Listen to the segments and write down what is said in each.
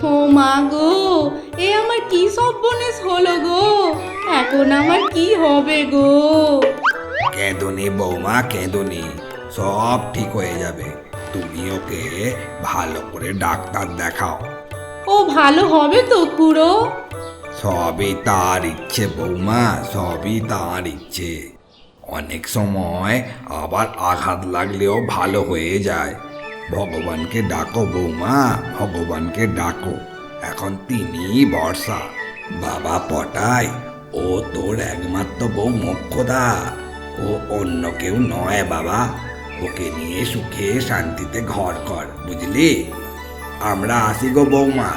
ও মা গো, এ আমার কি সর্বনাশ হলো গো, এখন আমার কি হবে গো? কেঁদোনি বৌমা, কেঁদোনি, সব ঠিক হয়ে যাবে। তুমি ওকে ভালো করে ডাক্তার দেখাও। ও ভালো হবে তো খুড়ো? সবই তার ইচ্ছে বৌমা, সবই তার ইচ্ছে। অনেক সময় আবার আঘাত লাগলেও ভালো হয়ে যায়। ভগবানকে ডাকো বৌমা, ভগবানকে ডাকো। এখন তিনিই ভরসা। বাবা পটায়, ও তোর একমাত্র বউ মোক্ষদা। ও অন্য কেউ নয় বাবা। ওকে নিয়ে সুখে শান্তিতে ঘর কর, বুঝলি? আমরা আসি গো বৌমা।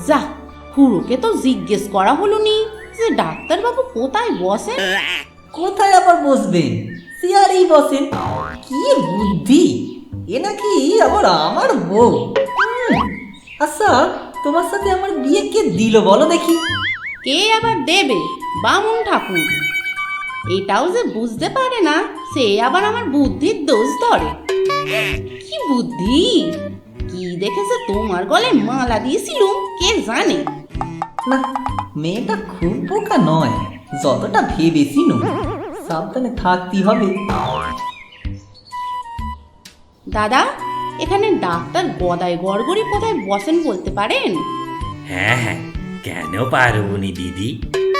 যা, খুড়োকে তো জিজ্ঞেস করা হলো নি যে ডাক্তারবাবু কোথায় বসেন। কোথায় আবার বসবেন? চেয়ারেই বসেন। কি বুদ্ধি! এ নাকি আবার আমার বউ। আচ্ছা, তোমার সাথে আমার বিয়ে কে দিল বলো দেখি? কে আবার দেবে? বামুন ঠাকুর। এটাও যে বুঝতে পারে না, সে আবার আমার বুদ্ধির দোষ ধরে। কি বুদ্ধি! কি দেখেছে তোমার গলায় মালা দিয়েছিল কে জানে। না, মেয়েটা খুব বোকা নয়, যতটা ভেবেছিল। সাবধানে থাকতে হবে। দাদা, এখানে ডাক্তার গদাই গড়গড়ি কোথায় বসেন বলতে পারেন? হ্যাঁ হ্যাঁ, কেন পারবনি দিদি।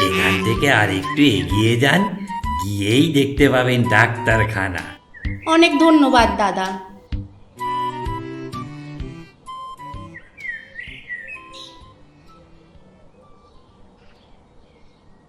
এখান থেকে আর একটু এগিয়ে যান, গিয়েই দেখতে পাবেন ডাক্তারখানা। অনেক ধন্যবাদ দাদা।